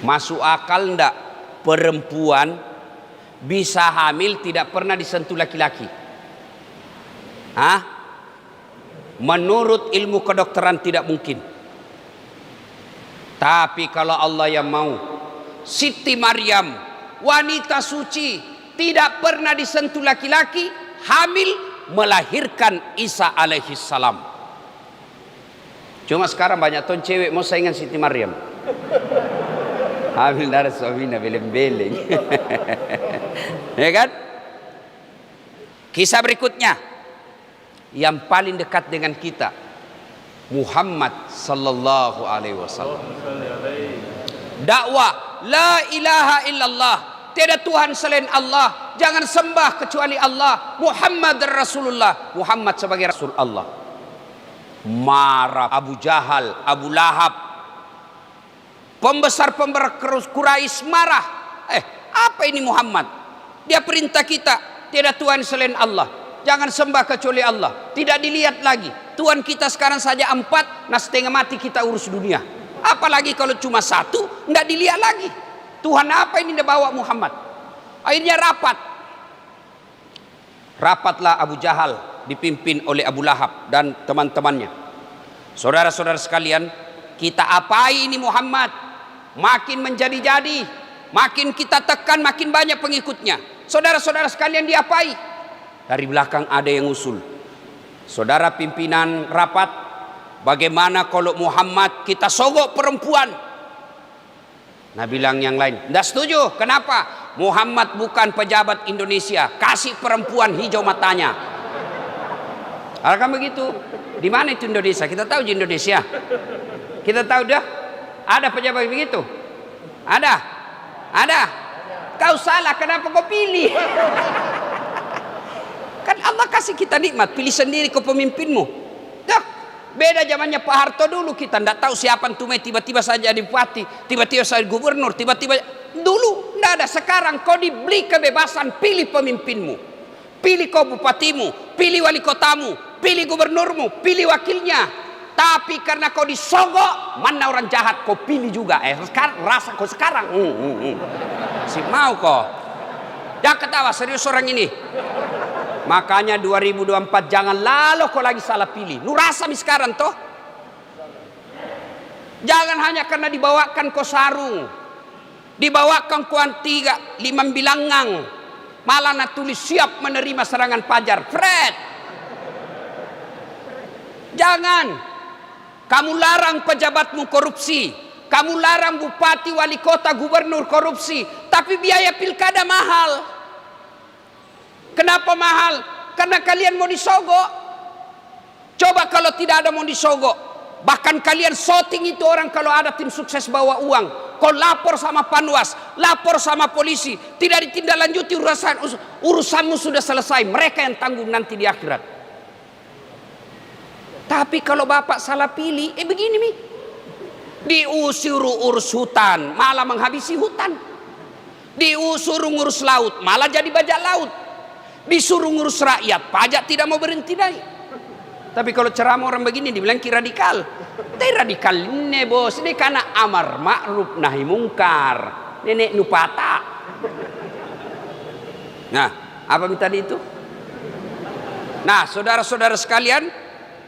Masuk akal ndak perempuan bisa hamil tidak pernah disentuh laki-laki? Hah? Menurut ilmu kedokteran tidak mungkin. Tapi kalau Allah yang mau, Siti Maryam, wanita suci, tidak pernah disentuh laki-laki, hamil, melahirkan Isa alaihi salam. Cuma sekarang banyak ton cewek mau saingan Siti Maryam. Hamil darah suaminya beleng-beleng. Ya kan? Kisah berikutnya yang paling dekat dengan kita, Muhammad sallallahu alaihi wasallam. Dakwah la ilaha illallah, tiada Tuhan selain Allah, jangan sembah kecuali Allah, Muhammad Rasulullah, Muhammad sebagai Rasul Allah. Marah Abu Jahal, Abu Lahab, pembesar-pembesar Quraisy marah. Apa ini Muhammad? Dia perintah kita, tiada Tuhan selain Allah, jangan sembah kecuali Allah, tidak dilihat lagi. Tuhan kita sekarang saja 4, nah setengah mati kita urus dunia. Apalagi kalau cuma 1, tidak dilihat lagi. Tuhan apa ini dia bawa Muhammad? Akhirnya rapatlah Abu Jahal dipimpin oleh Abu Lahab dan teman-temannya. Saudara-saudara sekalian, kita apai ini Muhammad? Makin menjadi-jadi, makin kita tekan, makin banyak pengikutnya. Saudara-saudara sekalian, diapai? Dari belakang ada yang usul. Saudara pimpinan rapat, bagaimana kalau Muhammad kita sogok perempuan? Nah bilang yang lain, tidak setuju. Kenapa? Muhammad bukan pejabat Indonesia, kasih perempuan hijau matanya. Kan begitu? Di mana itu Indonesia? Kita tahu di Indonesia. Kita tahu dah. Ada pejabat begitu? Ada. Kau salah, kenapa kau pilih? Kan Allah kasih kita nikmat, pilih sendiri kau pemimpinmu. Dah. Beda zamannya Pak Harto dulu, kita tidak tahu siapa tume, tiba-tiba saja jadi bupati, tiba-tiba saja gubernur, tiba-tiba dulu tidak ada. Sekarang kau diberi kebebasan, pilih pemimpinmu, pilih kau bupatimu, pilih wali kotamu, pilih gubernurmu, pilih wakilnya. Tapi karena kau disogok, mana orang jahat kau pilih juga. Sekarang rasa kau sekarang, si mau kau. Jangan ketawa, serius orang ini. Makanya 2024 jangan lalu kau lagi salah pilih. Lu rasa sekarang toh. Jangan hanya karena dibawakan kau sarung, dibawakan kau 3, 5 bilangang, malah nak tulis siap menerima serangan fajar. Fred, jangan. Kamu larang pejabatmu korupsi, kamu larang bupati, wali kota, gubernur korupsi, tapi biaya pilkada mahal. Kenapa mahal? Karena kalian mau disogok. Coba kalau tidak ada mau disogok, bahkan kalian shooting itu orang kalau ada tim sukses bawa uang, kau lapor sama Panwas, lapor sama polisi, tidak ditindaklanjuti urusanmu sudah selesai, mereka yang tanggung nanti di akhirat. Tapi kalau bapak salah pilih, begini mi, diusir urus hutan, malah menghabisi hutan. Diusir ngurus laut, malah jadi bajak laut. Disuruh ngurus rakyat, pajak tidak mau berhenti naik. Tapi kalau ceramah orang begini dibilang radikal. Tapi radikal ini bos, ini karena amar ma'ruf nahi mungkar, nenek nupata. Nah, apa tadi itu? Nah, saudara-saudara sekalian,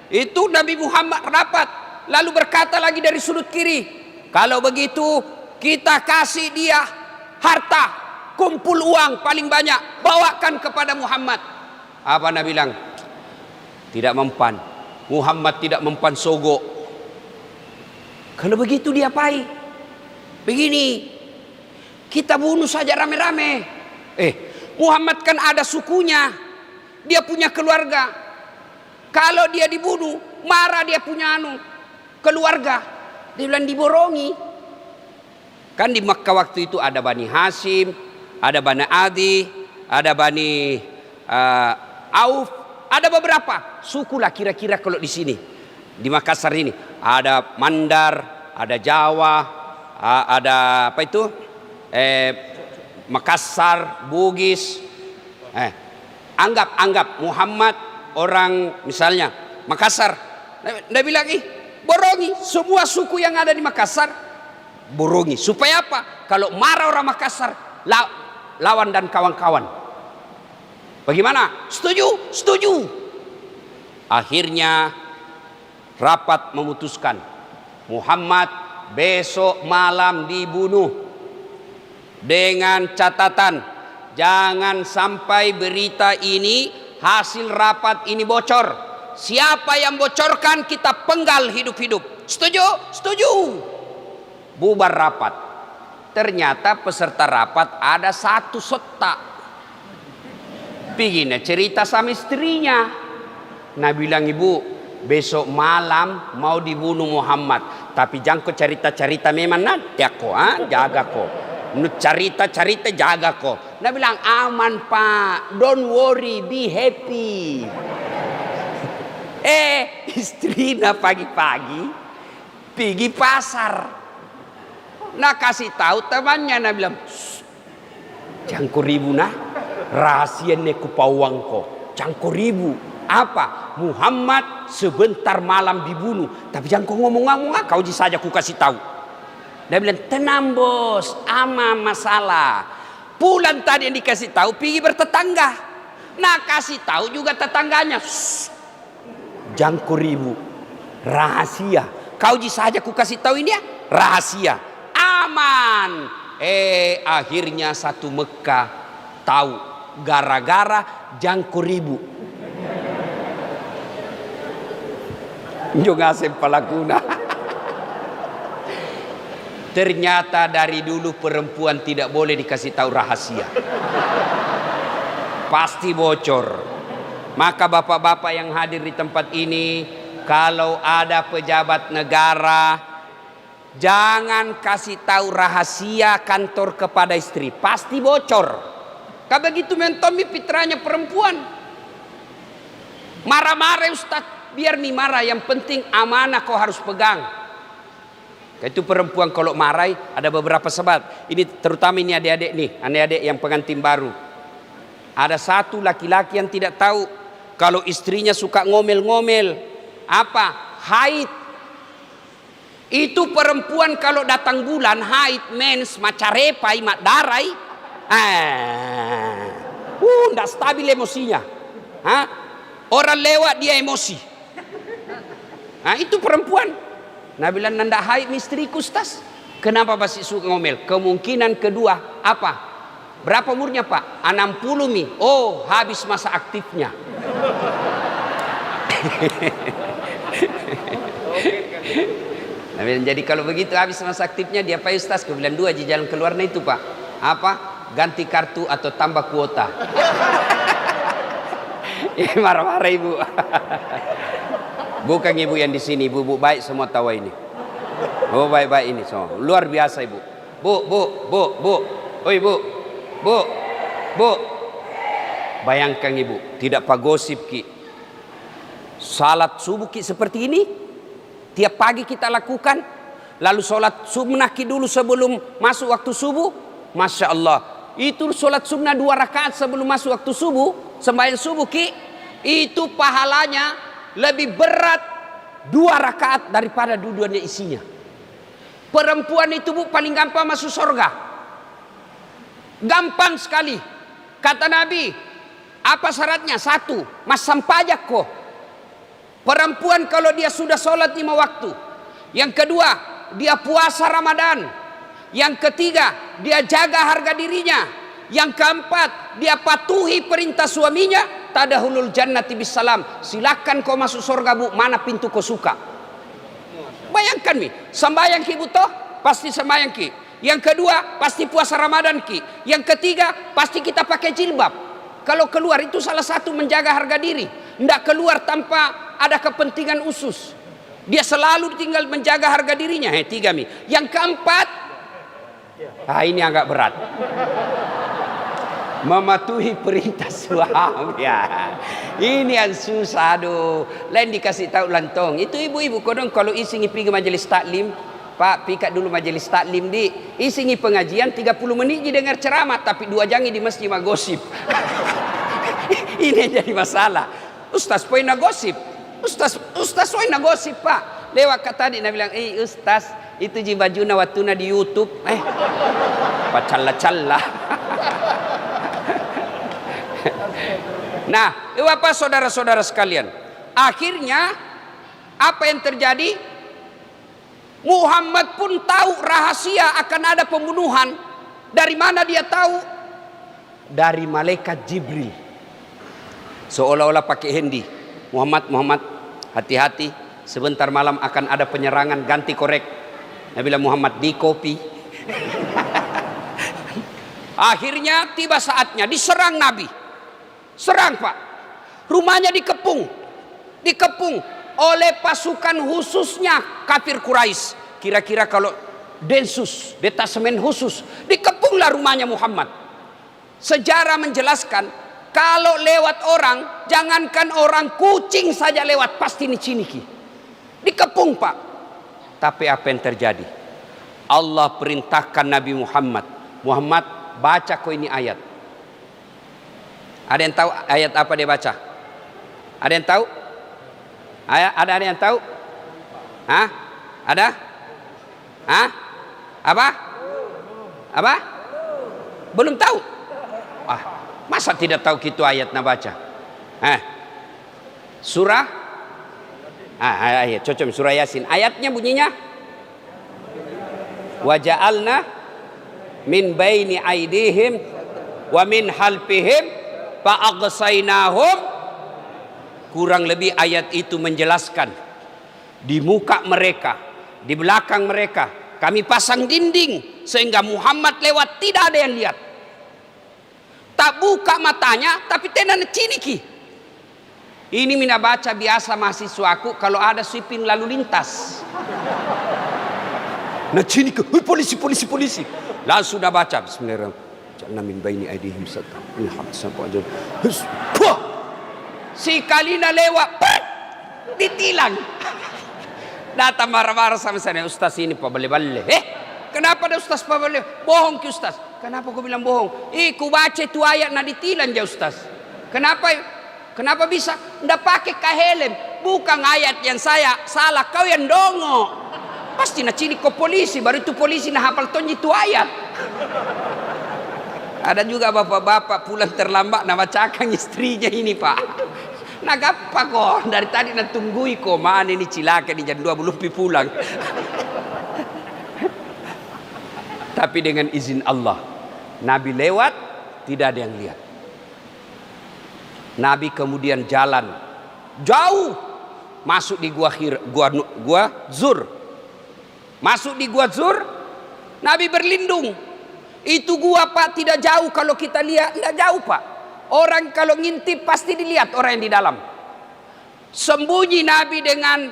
itu Nabi Muhammad rapat, lalu berkata lagi dari sudut kiri, kalau begitu kita kasih dia harta, kumpul uang paling banyak, bawakan kepada Muhammad. Apa Nabi bilang? Tidak mempan. Muhammad tidak mempan sogok. Kalau begitu diapai? Begini, kita bunuh saja rame-rame. Muhammad kan ada sukunya, dia punya keluarga. Kalau dia dibunuh, marah dia punya keluarga. Dia bilang diborongi. Kan di Makkah waktu itu ada Bani Hashim, ada Bani Adi, ada Bani Auf, ada beberapa suku lah kira-kira kalau di sini. Di Makassar ini ada Mandar, ada Jawa, ada apa itu? Makassar, Bugis. Anggap Muhammad orang misalnya Makassar, dia bilang borongi semua suku yang ada di Makassar. burungi. Supaya apa? Kalau marah orang Makassar, lawan dan kawan-kawan. Bagaimana? Setuju? Setuju. Akhirnya rapat memutuskan Muhammad besok malam dibunuh, dengan catatan jangan sampai berita ini, hasil rapat ini bocor. Siapa yang bocorkan kita penggal hidup-hidup. Setuju? Setuju. Bubar rapat. Ternyata peserta rapat ada satu sotak. Pingin cerita sama istrinya. Nah bilang, ibu besok malam mau dibunuh Muhammad. Tapi jangan kau cerita-cerita memang nanti aku jaga kau. Menurut cerita-cerita jaga kau. Nah bilang, aman pak, don't worry, be happy. Istrinya pagi-pagi pergi pasar. Nah kasih tahu temannya, nah bilang, jangan kau ribu nah, rahasia neku pawang kau, jangan kau ribu. Apa? Muhammad sebentar malam dibunuh, tapi jangan kau ngomong-ngomong, kau saja ku kasih tahu. Dia bilang, tenang bos, ama masalah. Pulang tadi yang dikasih tahu pergi bertetangga. Nah kasih tahu juga tetangganya, jangan kau ribu, rahasia. Kau saja ku kasih tahu ini ya, rahasia, aman. Akhirnya satu Mekah tahu gara-gara jangan kau ribu. Juga sepalakuna. Ternyata dari dulu perempuan tidak boleh dikasih tahu rahasia, pasti bocor. Maka bapak-bapak yang hadir di tempat ini, kalau ada pejabat negara, jangan kasih tahu rahasia kantor kepada istri, pasti bocor. Kalau begitu mentomi fitrahnya perempuan. Marah-marah Ustaz, biar mi marah, yang penting amanah kau harus pegang. Itu perempuan kalau marah ada beberapa sebab. Ini terutama ini adik-adik nih, adik-adik yang pengantin baru. Ada satu laki-laki yang tidak tahu kalau istrinya suka ngomel-ngomel, apa? Haid. Itu perempuan kalau datang bulan haid, mens, macarepai, mak darai, ndak stabil emosinya. Orang lewat dia emosi. Itu perempuan. Nah bilang, nanda haid istriku Ustaz. Kenapa masih suka ngomel? Kemungkinan kedua apa? Berapa umurnya pak? 60 mi. Oh habis masa aktifnya. Nah, jadi kalau begitu habis masa aktifnya dia Pak Ustaz, ke bulan 2 di jalan keluarnya itu pak. Apa? Ganti kartu atau tambah kuota. Marah-marah ibu. Bukan ibu yang di sini, ibu baik semua tahu ini. Oh baik-baik ini semua. Luar biasa ibu. Bu. Oh ibu. Bu. Bayangkan ibu, tidak pak gosip ki. Salat subuh ki seperti ini tiap pagi kita lakukan. Lalu sholat sunnah ki dulu sebelum masuk waktu subuh. Masya Allah, itu sholat sunnah 2 rakaat sebelum masuk waktu subuh, sembahyang subuh ki, itu pahalanya lebih berat 2 rakaat daripada dua-duanya isinya. Perempuan itu bu paling gampang masuk surga, gampang sekali. Kata Nabi, apa syaratnya? 1, masam pajak kok. Perempuan kalau dia sudah sholat 5 waktu. Yang kedua, dia puasa Ramadan. Yang ketiga, dia jaga harga dirinya. Yang keempat, dia patuhi perintah suaminya. Tadahulul jannati bisalam. Silakan kau masuk surga bu, mana pintu kau suka. Bayangkan mi, sembahyang ki butoh, pasti sembahyang ki. Yang kedua, pasti puasa Ramadan ki. Yang ketiga, pasti kita pakai jilbab. Kalau keluar itu salah satu menjaga harga diri. Tidak keluar tanpa ada kepentingan usus. Dia selalu tinggal menjaga harga dirinya. 3 mi. Yang keempat, ini agak berat. Mematuhi perintah suami. Ini yang susah aduh. Lain dikasih tahu lantong. Itu ibu-ibu kodong kalau isingi pergi majelis taklim. Pak, pikat dulu majelis taklim di. Isingi pengajian 30 menit dengar ceramah. Tapi 2 jangi di masjid gosip. Ini yang jadi masalah. Ustaz poin gosip. Ustaz poin gosip pak. Lewat kata tadi Nabi bilang, Ustaz Itu ji bajuna watuna di YouTube. Pacalla-calla. Nah, apa saudara-saudara sekalian? Akhirnya apa yang terjadi? Muhammad pun tahu rahasia akan ada pembunuhan. Dari mana dia tahu? Dari malaikat Jibril. Seolah-olah pakai hendi. Muhammad, hati-hati. Sebentar malam akan ada penyerangan, ganti korek. Nabi bilang, Muhammad, di kopi. Akhirnya tiba saatnya diserang Nabi. Serang, Pak. Rumahnya dikepung oleh pasukan khususnya kafir Quraisy. Kira-kira kalau Densus, detasemen khusus, dikepunglah rumahnya Muhammad. Sejarah menjelaskan, kalau lewat orang, jangankan orang, kucing saja lewat pasti diciniki. Dikepung, Pak. Tapi apa yang terjadi? Allah perintahkan Nabi Muhammad, Muhammad, baca kau ini ayat. Ada yang tahu ayat apa dia baca? Ada yang tahu? Ada yang tahu? Hah? Ada? Hah? Apa? Belum tahu? Masa tidak tahu gitu ayatnya baca? Surah? Ayat cocok surah Yasin. Ayatnya bunyinya wa ja'alna min baini aidihim wa min halfihim fa'aghsaynahum. Kurang lebih ayat itu menjelaskan, di muka mereka, di belakang mereka kami pasang dinding sehingga Muhammad lewat tidak ada yang lihat. Tak buka matanya tapi tenan ciniki. Ini mina baca biasa mahasiswaku kalau ada sweeping lalu lintas. Nah ciniki, polisi. Langsung sudah baca bismillahirrahmanirrahim. Jangan min baini aidihim satu. Ini hak sampai aja. Si Kalina lewat, ditilang. Datang marah-marah sama saya, Ustaz ini Pak bale-bale. Kenapa ada Ustaz Pak bale? Bohong ki Ustaz. Kenapa kau bilang bohong? Ku baca tu ayat na ditilang ya Ustaz. Kenapa bisa? Ndak pakai kahelem. Bukan ayat yang saya salah, kau yang dongo. Pasti na cini ko polisi, baru itu polisi na hafal tonji tu ayat. Ada juga bapak-bapak pulang terlambat na bacakan istrinya ini Pak. Nagapa kok dari tadi na tunggui kok mana ini cilaka di jam 2 belum pulang. Tapi dengan izin Allah, Nabi lewat tidak ada yang lihat. Nabi kemudian jalan jauh masuk di gua Zur. Masuk di gua Zur, Nabi berlindung. Itu gua Pak tidak jauh, kalau kita lihat tidak jauh Pak. Orang kalau ngintip pasti dilihat orang yang di dalam. Sembunyi Nabi dengan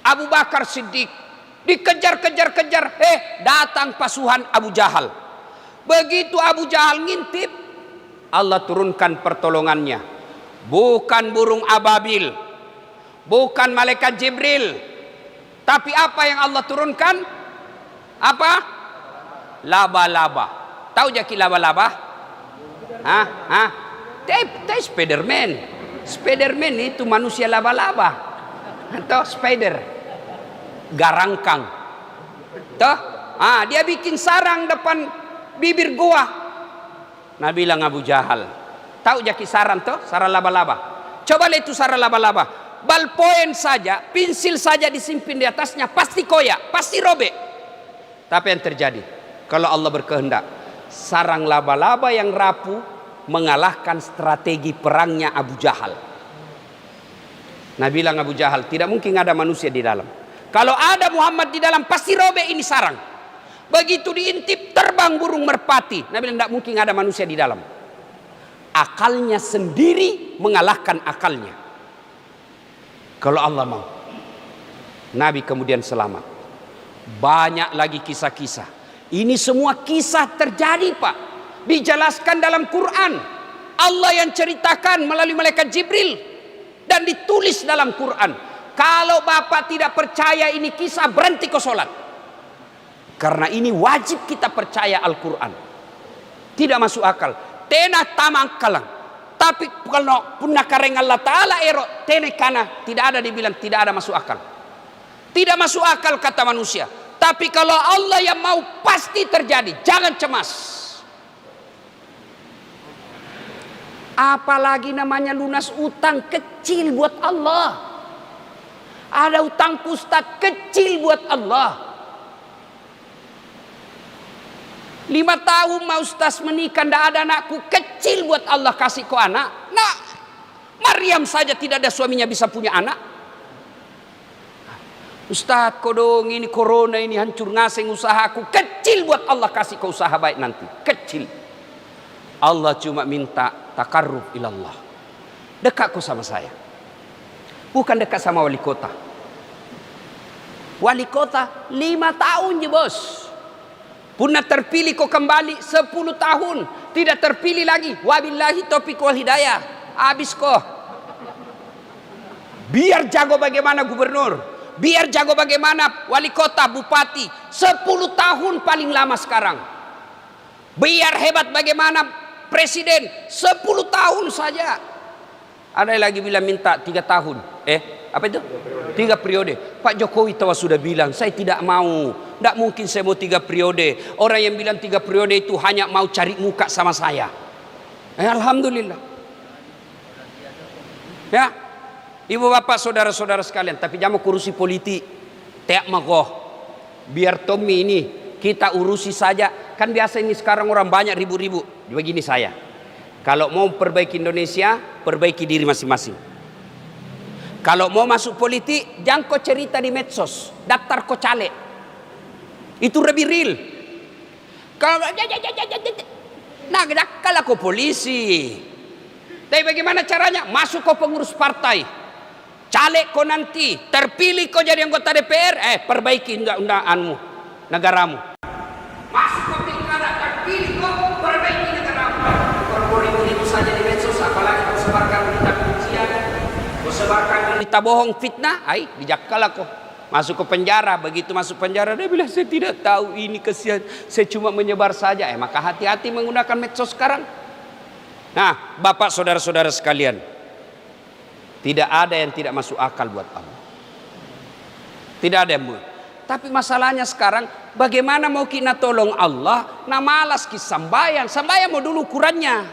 Abu Bakar Siddiq. Dikejar-kejar. Datang pasukan Abu Jahal. Begitu Abu Jahal ngintip, Allah turunkan pertolongannya. Bukan burung ababil, bukan malaikat Jibril. Tapi apa yang Allah turunkan? Apa? Laba-laba. Tahu jaki laba-laba? Teh Spiderman. Spiderman itu manusia laba-laba. Atau spider. Garangkang. Toh? Dia bikin sarang depan bibir gua. Nabi bilang Abu Jahal, tahu jaki sarang toh? Sarang laba-laba. Coba lihat itu sarang laba-laba. Balpoen saja, pensil saja disimpan di atasnya, pasti koyak, pasti robek. Tapi yang terjadi, kalau Allah berkehendak, sarang laba-laba yang rapuh mengalahkan strategi perangnya Abu Jahal. Nabi bilang Abu Jahal, tidak mungkin ada manusia di dalam. Kalau ada Muhammad di dalam, pasti robek ini sarang. Begitu diintip, terbang burung merpati. Nabi bilang, tidak mungkin ada manusia di dalam. Akalnya sendiri mengalahkan akalnya. Kalau Allah mau. Nabi kemudian selamat. Banyak lagi kisah-kisah. Ini semua kisah terjadi Pak. Dijelaskan dalam Quran. Allah yang ceritakan melalui malaikat Jibril. Dan ditulis dalam Quran. Kalau Bapak tidak percaya ini kisah, berhenti ke sholat. Karena ini wajib kita percaya Al-Quran. Tidak masuk akal. Tenah tamang kalang. Tapi kalau punna kareng Allah Ta'ala ero. Tenah kana. Tidak ada dibilang tidak ada masuk akal. Tidak masuk akal kata manusia. Tapi kalau Allah yang mau pasti terjadi. Jangan cemas. Apalagi namanya lunas utang kecil buat Allah. Ada utang ustaz kecil buat Allah. 5 tahun mau ustaz menikah ndak ada anakku, kecil buat Allah kasih kau anak. Nah, Maryam saja tidak ada suaminya bisa punya anak. Ustaz kodong ini corona ini hancur ngaseng usahaku, kecil buat Allah kasih kau usaha baik nanti, kecil. Allah cuma minta takarruf ilallah. Dekat kau sama saya. Bukan dekat sama wali kota. Wali kota 5 tahun je bos. Pernah terpilih kau kembali 10 tahun. Tidak terpilih lagi. Wabillahi taufiq wal hidayah. Habis kau. Biar jago bagaimana gubernur. Biar jago bagaimana wali kota, bupati. 10 tahun paling lama sekarang. Biar hebat bagaimana presiden. 10 tahun saja. Ada yang lagi bilang minta 3 tahun. Apa itu? 3 periode. Pak Jokowi tahu sudah bilang, saya tidak mau. Tidak mungkin saya mau 3 periode. Orang yang bilang 3 periode itu hanya mau cari muka sama saya. Alhamdulillah. Ya, ibu bapak saudara-saudara sekalian. Tapi jangan kurusi politik. Tiap magoh. Biar Tommy ini kita urusi saja. Kan biasa ini sekarang orang banyak ribu-ribu. Begini saya. Kalau mau perbaiki Indonesia, perbaiki diri masing-masing. Kalau mau masuk politik, jangan kau cerita di medsos, daftar kau caleg. Itu lebih real. Kalau nah, kalau kau polisi. Tapi bagaimana caranya? Masuk kau pengurus partai. Caleg kau nanti, terpilih kau jadi anggota DPR, perbaiki undang-undangmu, negaramu. Masuk kau pilkada, terpilih kau, perbaiki negaramu. Kalau itu saja di medsos, apalagi kau sebarkan berita kebencian, kau sebarkan berita bohong, fitnah, dijakal kau. Masuk ke penjara. Begitu masuk penjara dia bilang saya tidak tahu ini, kesian, saya cuma menyebar saja. Maka hati-hati menggunakan medsos sekarang. Nah, bapak saudara-saudara sekalian, tidak ada yang tidak masuk akal buat Allah. Tidak ada yang buat. Tapi masalahnya sekarang bagaimana mau kita tolong Allah? Nah malas kita sambayan. Sambayan mau dulu ukurannya.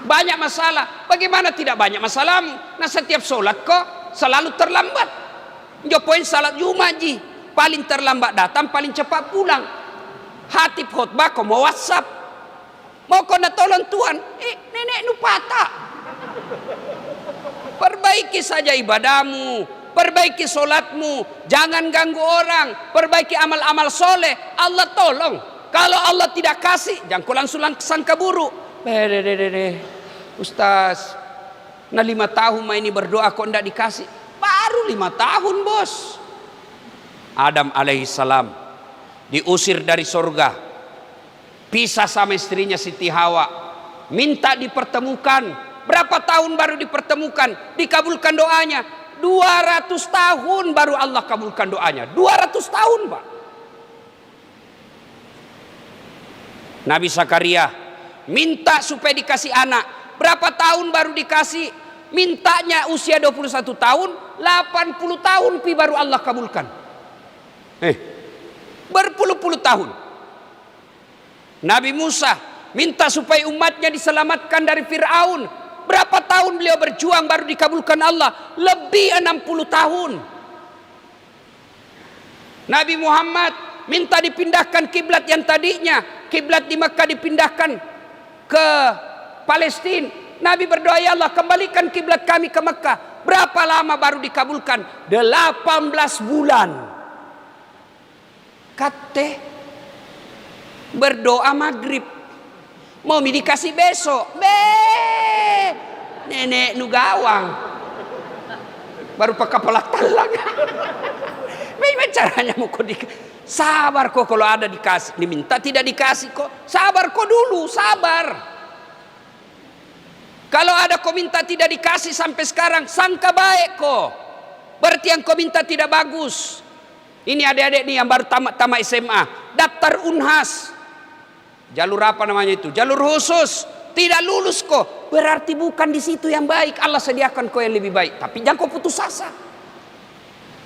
Banyak masalah. Bagaimana tidak banyak masalahmu? Nah setiap sholat kok selalu terlambat. Jopoin salat Jumat ji, paling terlambat datang, paling cepat pulang. Hatib khutbah kau mau WhatsApp, mau kau nak tolong Tuhan, nenek nu patah. Perbaiki saja ibadahmu, perbaiki solatmu, jangan ganggu orang, perbaiki amal-amal soleh. Allah tolong. Kalau Allah tidak kasih, jangan kau langsung sangka buruk. Ustaz, nah 5 tahun ini berdoa kok tidak dikasih. Baru 5 tahun bos. Adam alaihissalam diusir dari surga, pisah sama istrinya Siti Hawa, minta dipertemukan. Berapa tahun baru dipertemukan, dikabulkan doanya? 200 tahun baru Allah kabulkan doanya. 200 tahun Pak. Nabi Zakaria minta supaya dikasih anak. Berapa tahun baru dikasih? Mintanya usia 21 tahun, 80 tahun baru Allah kabulkan. Berpuluh-puluh tahun. Nabi Musa minta supaya umatnya diselamatkan dari Fir'aun. Berapa tahun beliau berjuang baru dikabulkan Allah? Lebih 60 tahun. Nabi Muhammad minta dipindahkan kiblat yang tadinya kiblat di Mekah dipindahkan ke Palestina. Nabi berdoa, ya Allah kembalikan kiblat kami ke Mekah. Berapa lama baru dikabulkan? 18 bulan. Kate berdoa maghrib, mau dikasih besok. Nenek nu gawang baru pakai kepala talang. Bagaimana caranya mau kau sabar kok kalau ada dikasih, diminta tidak dikasih kok. Sabar kok dulu, sabar. Kalau ada kau minta tidak dikasih sampai sekarang, sangka baik kok. Berarti yang kau minta tidak bagus. Ini adik-adik nih yang baru tamat SMA, daftar Unhas. Jalur apa namanya itu? Jalur khusus. Tidak lulus kok. Berarti bukan di situ yang baik. Allah sediakan kau yang lebih baik. Tapi jangan kau putus asa.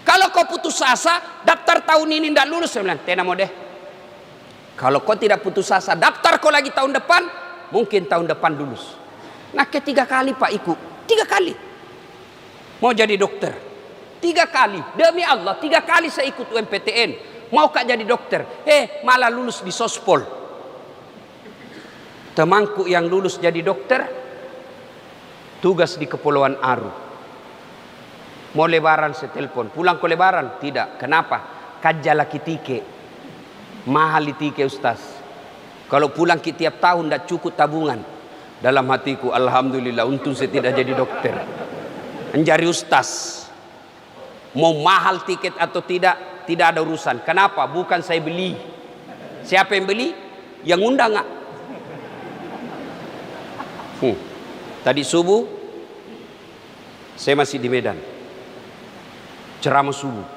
Kalau kau putus asa, daftar tahun ini tidak lulus, saya bilang, tena mau deh. Kalau kau tidak putus asa, daftar kau lagi tahun depan, mungkin tahun depan lulus. Nah, ketiga kali Pak ikut, 3 kali. Mau jadi dokter, 3 kali. Demi Allah, 3 kali saya ikut UMPTN. Mau kak jadi dokter, malah lulus di sospol. Temanku yang lulus jadi dokter, tugas di Kepulauan Aru. Mau lebaran saya telepon, pulang ke lebaran? Tidak. Kenapa? Kajala kitike. Mahal tike Ustaz. Kalau pulang ki tiap tahun tidak cukup tabungan. Dalam hatiku, alhamdulillah, untung saya tidak jadi dokter. Menjadi Ustaz. Mau mahal tiket atau tidak ada urusan. Kenapa? Bukan saya beli. Siapa yang beli? Yang undang nggak? Tadi subuh saya masih di Medan, ceramah subuh.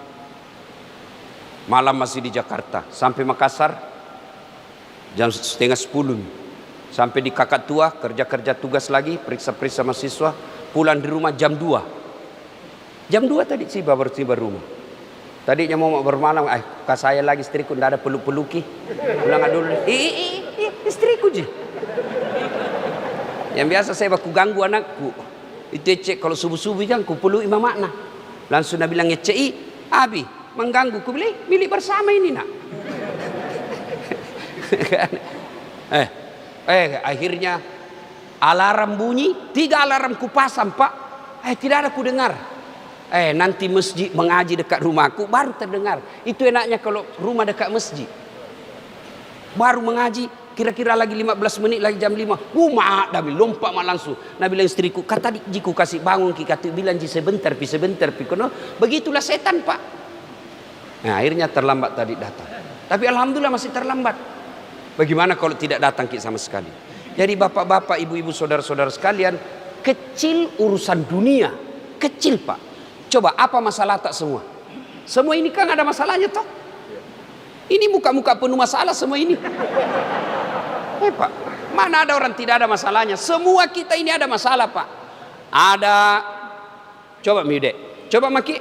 Malam masih di Jakarta, sampai Makassar jam 9:30. Sampai di Kakatua kerja tugas lagi, periksa mahasiswa. Pulang di rumah jam 2. Jam 2 tadi baru tiba rumah. Tadinya mau bermalam, kak saya lagi istriku tidak ada peluk-peluki. Pulang dulu. Istriku je. Yang biasa saya baku ganggu anakku. Itu cek kalau subuh-subuh jangan ku peluk imam makna. Langsung dia bilang cek, Abi mengganggu. Ku bilang, milik bersama ini nak. Akhirnya alarm bunyi, 3 alarm ku pasang Pak. Tidak ada ku dengar. Nanti masjid mengaji dekat rumahku baru terdengar. Itu enaknya kalau rumah dekat masjid. Baru mengaji, kira-kira lagi 15 menit lagi jam 5. Mak dah lompat mak langsung. Nah bilang istriku, kata jiku kasih bangun ki kata bilang ji sebentar pi. Kono begitulah setan Pak. Nah, akhirnya terlambat tadi datang. Tapi alhamdulillah masih terlambat. Bagaimana kalau tidak datang ki sama sekali? Jadi bapak-bapak, ibu-ibu, saudara-saudara sekalian, kecil urusan dunia, kecil Pak. Coba apa masalah tak semua? Semua ini kan ada masalahnya toh. Ini muka-muka penuh masalah semua ini. Pak, mana ada orang tidak ada masalahnya? Semua kita ini ada masalah Pak. Ada. Coba Miude, coba Maki.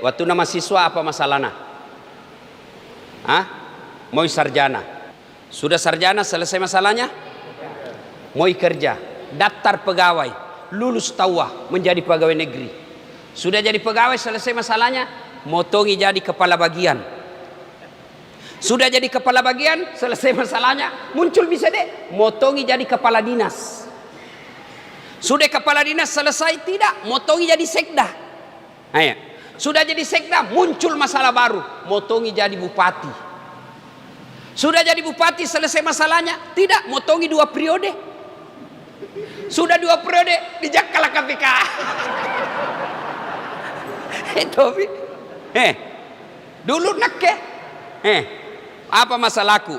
Waktu nama siswa apa masalahnya? Mau sarjana. Sudah sarjana selesai masalahnya? Mau kerja, daftar pegawai, lulus tawah menjadi pegawai negeri. Sudah jadi pegawai selesai masalahnya? Motongi jadi kepala bagian. Sudah jadi kepala bagian, selesai masalahnya, muncul bisa deh, motongi jadi kepala dinas. Sudah kepala dinas selesai, tidak, motongi jadi sekda. Sudah jadi sekda, muncul masalah baru, motongi jadi bupati. Sudah jadi bupati, selesai masalahnya, tidak, motongi 2 periode. Sudah 2 periode, dijakala KPK. Dulu nak apa masalahku?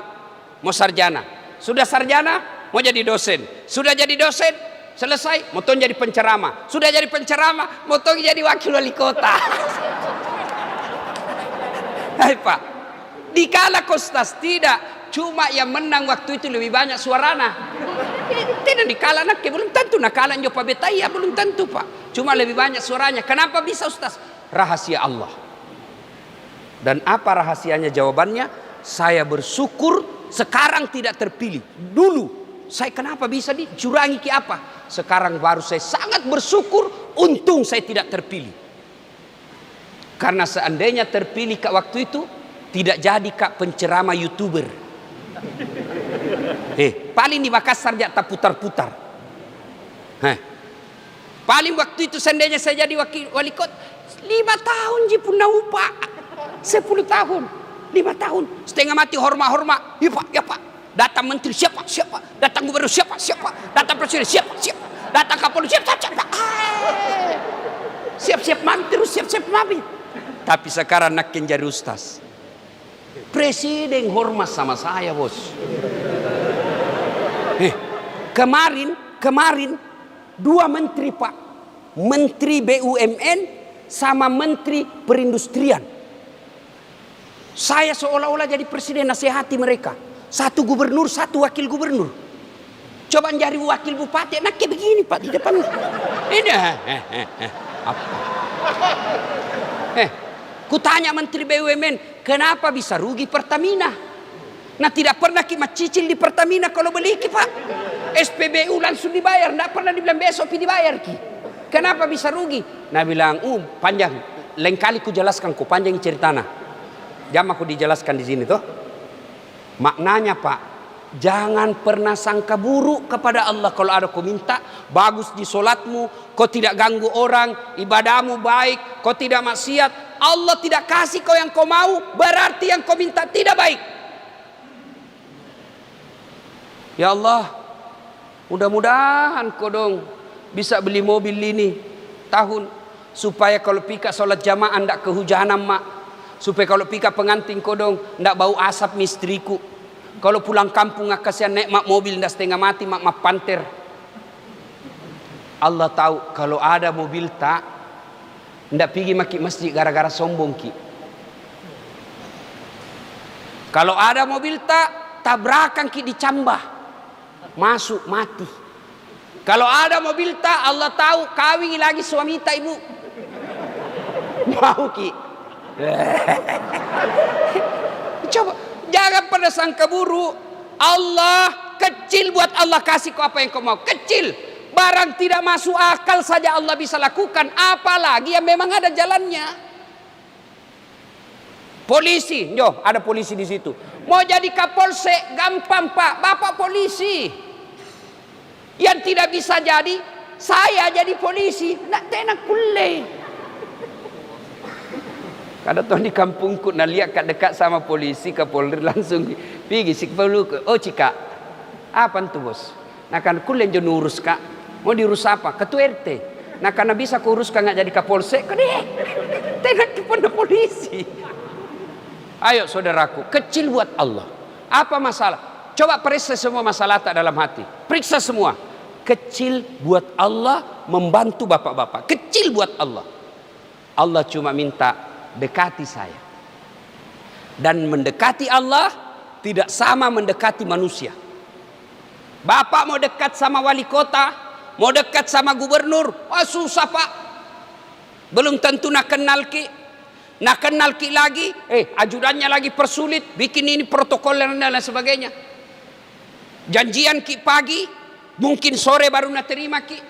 Mau sarjana. Sudah sarjana, mau jadi dosen. Sudah jadi dosen, selesai, mau jadi penceramah. Sudah jadi penceramah, mau jadi wakil wali kota. Hai Pak, dikala kostas tidak, cuma yang menang waktu itu lebih banyak suarana. Tidak dikala nak, belum tentu nakala nyoba betaya, belum tentu Pak. Cuma lebih banyak suaranya. Kenapa bisa Ustaz? Rahasia Allah. Dan apa rahasianya? Jawabannya, saya bersyukur sekarang tidak terpilih. Dulu saya kenapa bisa dicurangi ke apa? Sekarang baru saya sangat bersyukur untung saya tidak terpilih. Karena seandainya terpilih Kak waktu itu, tidak jadi Kak penceramah YouTuber. Paling di Makassar tak putar-putar. Paling waktu itu seandainya saya jadi wali kota 5 tahun je pun upah. 10 tahun, 5 tahun, setengah mati hormat. Ya Pak. Datang menteri siapa? Datang gubernur siapa? Datang presiden siapa? Datang kapolri siapa? Siap-siap menteri, siap-siap nabi. Tapi sekarang nak jadi ustaz. Presiden hormat sama saya bos. Kemarin 2 menteri Pak, menteri BUMN sama menteri perindustrian. Saya seolah-olah jadi presiden nasihati mereka. 1 gubernur, 1 wakil gubernur. Coba nyari wakil bupati, nak kayak begini Pak di depan. Ini apa? Kutanya Menteri BUMN, kenapa bisa rugi Pertamina? Nah, tidak pernah kita cicil di Pertamina kalau beli ki, Pak. SPBU langsung dibayar, tidak pernah dibilang besok dibayar ki. Kenapa bisa rugi? Nah bilang, panjang. Lain kali ku jelaskan, ku panjang ceritana. Jam aku dijelaskan di sini toh. Maknanya Pak, jangan pernah sangka buruk kepada Allah. Kalau ada kau minta bagus di solatmu, kau tidak ganggu orang, ibadahmu baik, kau tidak maksiat, Allah tidak kasih kau yang kau mau, berarti yang kau minta tidak baik. Ya Allah, mudah-mudahan kau dong bisa beli mobil ini tahun, supaya kalau pika solat jamaah ndak kehujanan mak, supaya kalau pika pengantin kau dong ndak bau asap mistriku. Kalau pulang kampung kasihan naik mak mobil ndak setengah mati mak panter. Allah tahu kalau ada mobil tak ndak pergi maki masjid gara-gara sombong ki. Kalau ada mobil tak tabrakan ki dicambah, masuk mati. Kalau ada mobil tak Allah tahu kawin lagi suami tak ibu. Mau ki. Coba jangan pernah sangka buruk. Allah kecil buat Allah kasih kau apa yang kau mau. Kecil. Barang tidak masuk akal saja Allah bisa lakukan. Apalagi yang memang ada jalannya. Polisi. Yo, ada polisi di situ. Mau jadi kapolsek gampang Pak. Bapak polisi. Yang tidak bisa jadi, saya jadi polisi. Nak tenak kulle. Kada tuh di kampungku nak lihat kat dekat sama polisi Kapolri langsung pergi sik perlu. Oh cika, apa tu bos? Nak kan kulen jo nurus kak. Mau diurus apa? Ketua RT. Nah karena bisa kuruskan nggak jadi kapolsek, kade. Tengok kepada polisi. Ayo saudaraku, kecil buat Allah. Apa masalah? Coba periksa semua masalah tak dalam hati. Periksa semua. Kecil buat Allah membantu bapak-bapak. Kecil buat Allah. Allah cuma minta dekati saya. Dan mendekati Allah tidak sama mendekati manusia. Bapak mau dekat sama wali kota, mau dekat sama gubernur, susah Pak. Belum tentu nak kenal ki. Nak kenal ki lagi, ajudannya lagi persulit, bikin ini protokol dan lain sebagainya. Janjian ki pagi, mungkin sore baru nak terima ki.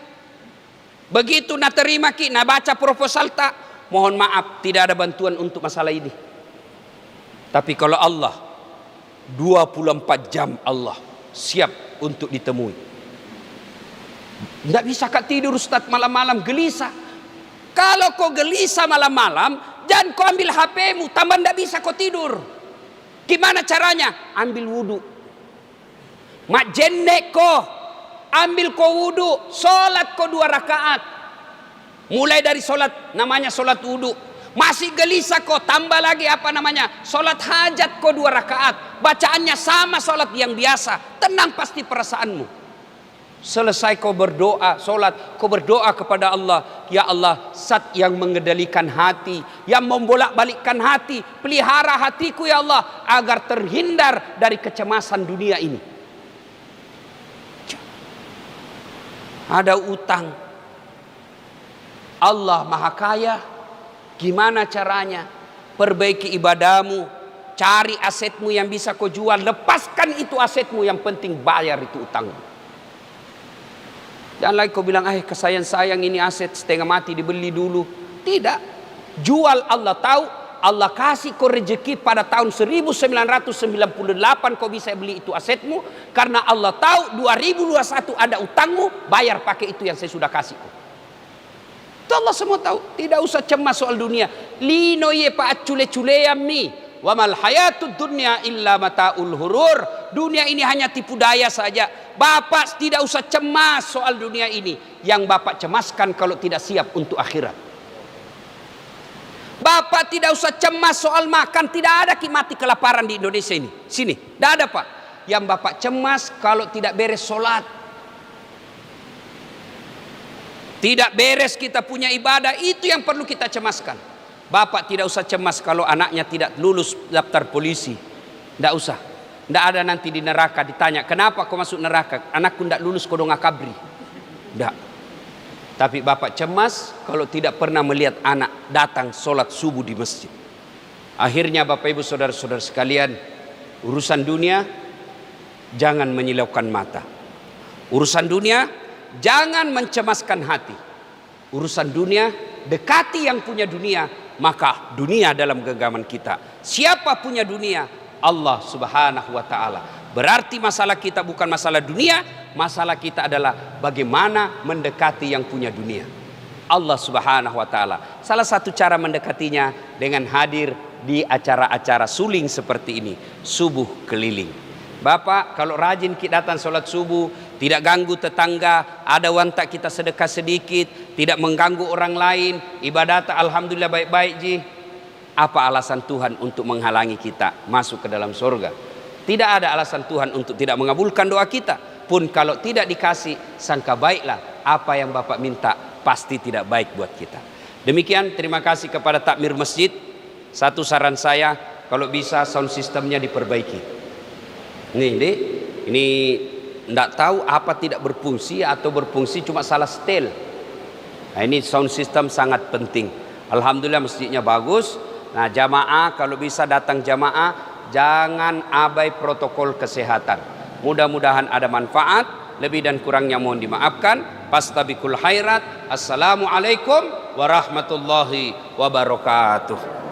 Begitu nak terima ki, nak baca proposal tak, mohon maaf tidak ada bantuan untuk masalah ini. Tapi kalau Allah 24 jam Allah siap untuk ditemui. Tidak bisa kak tidur Ustaz malam-malam gelisah. Kalau kau gelisah malam-malam, jangan kau ambil HP-mu, tambah tidak bisa kau tidur. Gimana caranya? Ambil wudu. Mak jenek kau, ambil kau wudu, solat kau 2 rakaat. Mulai dari solat, namanya solat wudu. Masih gelisah kau, tambah lagi apa namanya? Solat hajat kau 2 rakaat. Bacaannya sama solat yang biasa. Tenang pasti perasaanmu. Selesai kau berdoa, solat, kau berdoa kepada Allah. Ya Allah, Zat yang mengendalikan hati, yang membolak-balikkan hati, pelihara hatiku ya Allah, agar terhindar dari kecemasan dunia ini. Ada utang. Allah Maha Kaya. Gimana caranya? Perbaiki ibadahmu, cari asetmu yang bisa kau jual, lepaskan itu asetmu, yang penting bayar itu utangmu. Jangan lagi kau bilang, kesayang-sayang ini aset setengah mati dibeli dulu. Tidak. Jual, Allah tahu. Allah kasih kau rezeki pada tahun 1998 kau bisa beli itu asetmu. Karena Allah tahu 2021 ada utangmu, bayar pakai itu yang saya sudah kasih. Itu Allah semua tahu. Tidak usah cemas soal dunia. Lino ye pa cule-culeam ni. Wa mal hayatud dunya illa mataul hurur. Dunia ini hanya tipu daya saja. Bapak tidak usah cemas soal dunia ini. Yang Bapak cemaskan kalau tidak siap untuk akhirat. Bapak tidak usah cemas soal makan. Tidak ada mati kelaparan di Indonesia ini. Sini, tidak ada Pak. Yang Bapak cemas kalau tidak beres sholat. Tidak beres kita punya ibadah. Itu yang perlu kita cemaskan. Bapak tidak usah cemas kalau anaknya tidak lulus daftar polisi. Tidak usah. Tidak ada nanti di neraka ditanya, kenapa kau masuk neraka? Anakku tidak lulus kodong akabri. Tidak. Tapi bapak cemas kalau tidak pernah melihat anak datang sholat subuh di masjid. Akhirnya bapak ibu saudara-saudara sekalian, urusan dunia jangan menyilaukan mata. Urusan dunia jangan mencemaskan hati. Urusan dunia, dekati yang punya dunia, maka dunia dalam genggaman kita. Siapa punya dunia? Allah Subhanahu wa taala. Berarti masalah kita bukan masalah dunia, masalah kita adalah bagaimana mendekati yang punya dunia, Allah Subhanahu wa taala. Salah satu cara mendekatinya dengan hadir di acara-acara suling seperti ini, subuh keliling. Bapak kalau rajin kita datang sholat subuh, tidak ganggu tetangga, ada wanita kita sedekah sedikit, tidak mengganggu orang lain, ibadat alhamdulillah baik-baik ji. Apa alasan Tuhan untuk menghalangi kita masuk ke dalam surga? Tidak ada alasan Tuhan untuk tidak mengabulkan doa kita. Pun kalau tidak dikasih, sangka baiklah apa yang Bapak minta pasti tidak baik buat kita. Demikian, terima kasih kepada takmir masjid. Satu saran saya, kalau bisa sound systemnya diperbaiki. Ini tidak tahu apa tidak berfungsi atau berfungsi cuma salah setel. Nah, ini sound system sangat penting. Alhamdulillah masjidnya bagus. Nah, jamaah kalau bisa datang jamaah, jangan abai protokol kesehatan. Mudah-mudahan ada manfaat. Lebih dan kurangnya mohon dimaafkan. Fastabiqul khairat. Assalamualaikum warahmatullahi wabarakatuh.